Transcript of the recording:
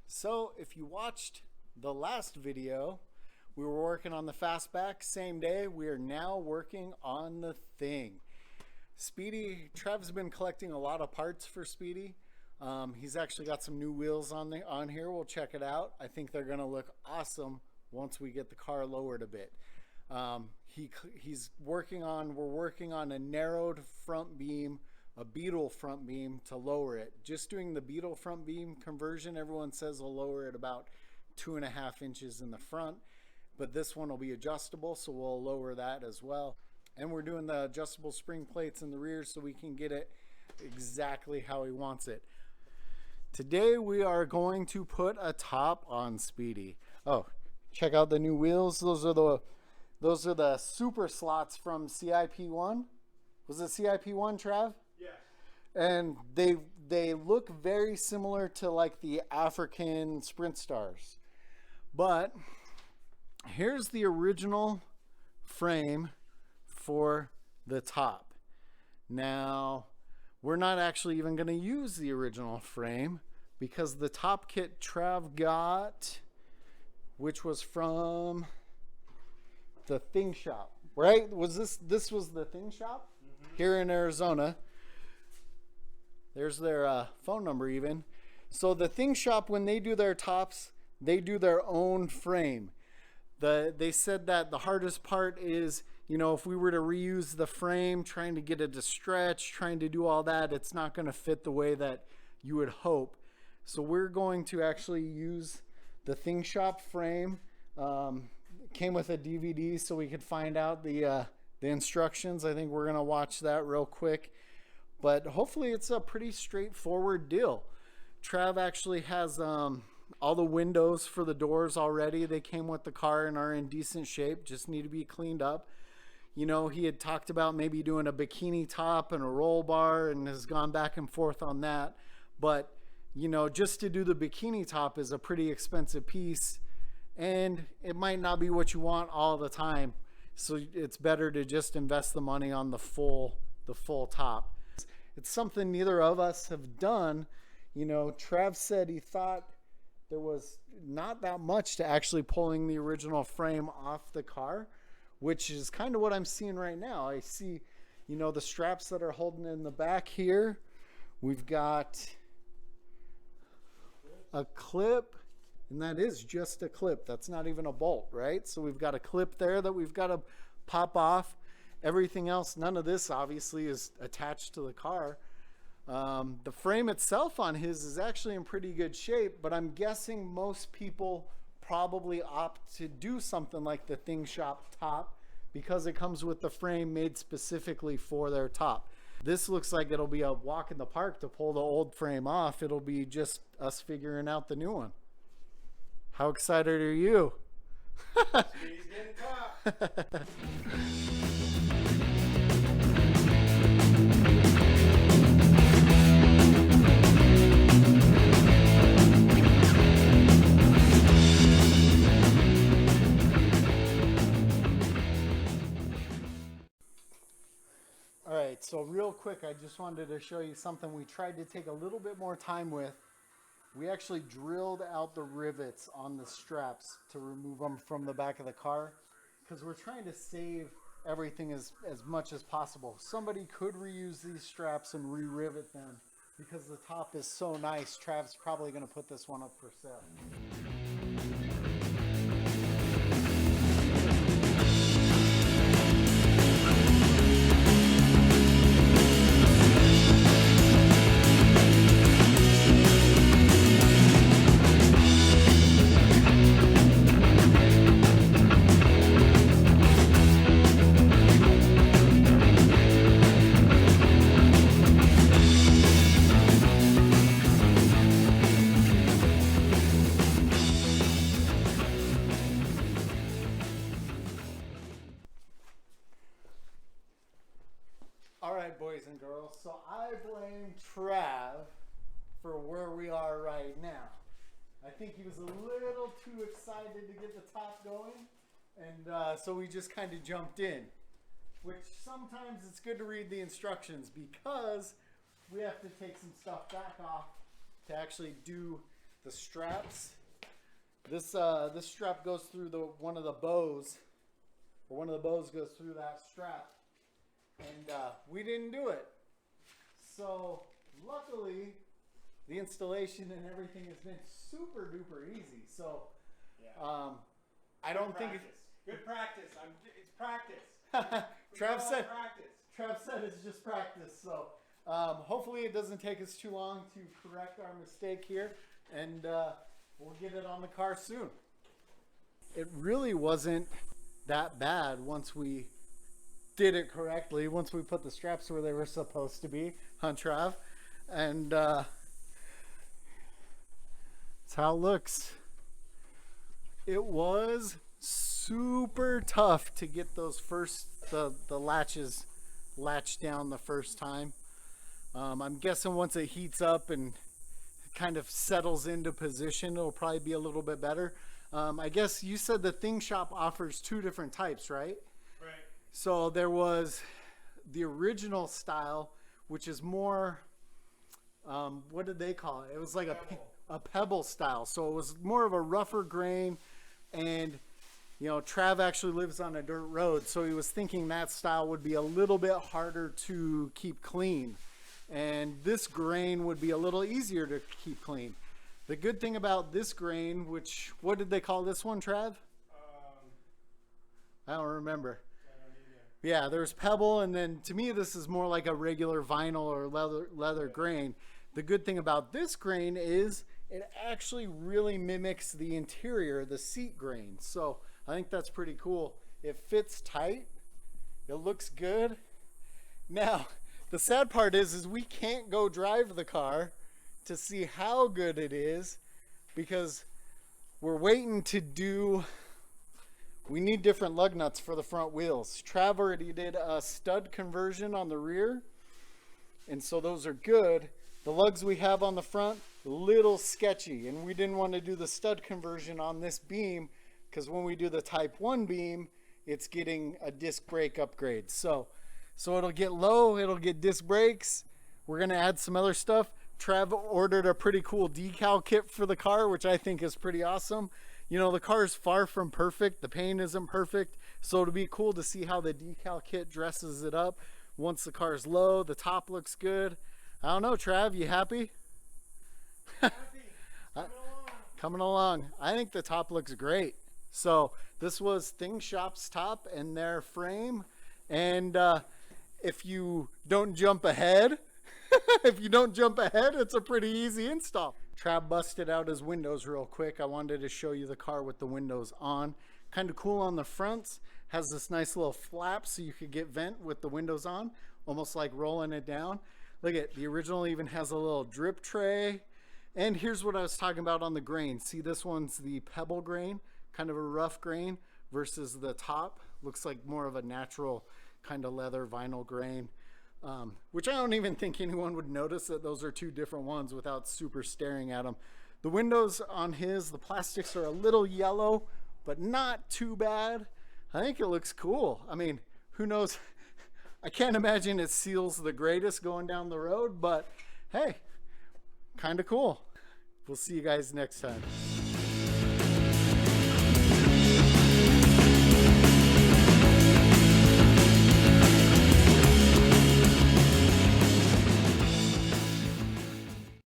So if you watched the last video, we were working on the fastback. Same day, we are now working on the Thing. Speedy, Trev's been collecting a lot of parts for Speedy. He's actually got some new wheels on here. We'll check it out. I think they're gonna look awesome once we get the car lowered a bit. We're working on a narrowed front beam, a Beetle front beam to lower it. Just doing the Beetle front beam conversion, everyone says will lower it about 2.5 inches in the front, but this one will be adjustable, so we'll lower that as well. And we're doing the adjustable spring plates in the rear so we can get it exactly how he wants it. Today we are going to put a top on Speedy. Oh, check out the new wheels. Those are the super slots from CIP1. Was it CIP1, Trav? Yeah. And they look very similar to like the African Sprint Stars. But here's the original frame for the top. Now, we're not actually even going to use the original frame because the top kit Trav got, which was from the Thing Shop, right? This was the Thing Shop here in Arizona. There's their phone number even. So the Thing Shop, when they do their tops, they do their own frame. They said that the hardest part is, you know, if we were to reuse the frame, trying to get it to stretch, trying to do all that, it's not going to fit the way that you would hope. So we're going to actually use the Thing Shop frame. Came with a DVD so we could find out the instructions. I think we're going to watch that real quick. But hopefully it's a pretty straightforward deal. Trav actually has all the windows for the doors already. They came with the car and are in decent shape, just need to be cleaned up. You know, he had talked about maybe doing a bikini top and a roll bar and has gone back and forth on that. But, you know, just to do the bikini top is a pretty expensive piece and it might not be what you want all the time. So it's better to just invest the money on the full top. It's something neither of us have done. You know, Trav said he thought there was not that much to actually pulling the original frame off the car, which is kind of what I'm seeing right now. I see, you know, the straps that are holding in the back here. We've got a clip, and that is just a clip. That's not even a bolt, right? So we've got a clip there that we've got to pop off. Everything else, none of this obviously is attached to the car. The frame itself on his is actually in pretty good shape, but I'm guessing most people probably opt to do something like the Thing Shop top because it comes with the frame made specifically for their top. This looks like it'll be a walk in the park to pull the old frame off. It'll be just us figuring out the new one. How excited are you? Speedy's getting top. All right, so real quick, I just wanted to show you something we tried to take a little bit more time with. We actually drilled out the rivets on the straps to remove them from the back of the car because we're trying to save everything as much as possible. Somebody could reuse these straps and re-rivet them because the top is so nice. Trav's probably going to put this one up for sale. Alright, boys and girls, so I blame Trav for where we are right now. I think he was a little too excited to get the top going, and so we just kind of jumped in. which sometimes it's good to read the instructions because we have to take some stuff back off to actually do the straps. This strap goes through one of the bows, or one of the bows goes through that strap, and we didn't do it. So luckily, the installation and everything has been super duper easy. So I don't think it's good practice. It's practice. Trav said practice. Trav said it's just practice. So hopefully it doesn't take us too long to correct our mistake here, and we'll get it on the car soon. It really wasn't that bad once we did it correctly, once we put the straps where they were supposed to be, huh, Trav? And that's how it looks. It was super tough to get those the latches latched down the first time. I'm guessing once it heats up and kind of settles into position, it'll probably be a little bit better. I guess you said the Thing Shop offers 2 different types, right? Right. So there was the original style, which is more, what did they call it? It was like a pebble style. So it was more of a rougher grain, and you know, Trav actually lives on a dirt road, so he was thinking that style would be a little bit harder to keep clean. And this grain would be a little easier to keep clean. The good thing about this grain, which, what did they call this one, Trav? I don't remember. Yeah, there's pebble, and then to me this is more like a regular vinyl or leather grain. The good thing about this grain is it actually really mimics the interior, the seat grain. So I think that's pretty cool. It fits tight. It looks good. Now, the sad part is we can't go drive the car to see how good it is because we're waiting to do, we need different lug nuts for the front wheels. Trav already did a stud conversion on the rear, and so those are good. The lugs we have on the front, a little sketchy, and we didn't want to do the stud conversion on this beam because when we do the Type 1 beam, it's getting a disc brake upgrade. So it'll get low, it'll get disc brakes. We're gonna add some other stuff. Trav ordered a pretty cool decal kit for the car, which I think is pretty awesome. You know, the car is far from perfect. The paint isn't perfect. So it'll be cool to see how the decal kit dresses it up. Once the car's low, the top looks good. I don't know, Trav, you happy? Happy. Coming along. I think the top looks great. So this was Thing Shop's top and their frame. And if you don't jump ahead, it's a pretty easy install. Trav busted out his windows real quick. I wanted to show you the car with the windows on. Kind of cool on the fronts. Has this nice little flap so you could get vent with the windows on, almost like rolling it down. Look at the original even has a little drip tray. And here's what I was talking about on the grain. See, this one's the pebble grain, kind of a rough grain, versus the top looks like more of a natural kind of leather vinyl grain. Which I don't even think anyone would notice that those are 2 different ones without super staring at them. The windows on the plastics are a little yellow, but not too bad. I think it looks cool. I mean, who knows? I can't imagine it seals the greatest going down the road, but hey, kind of cool. We'll see you guys next time.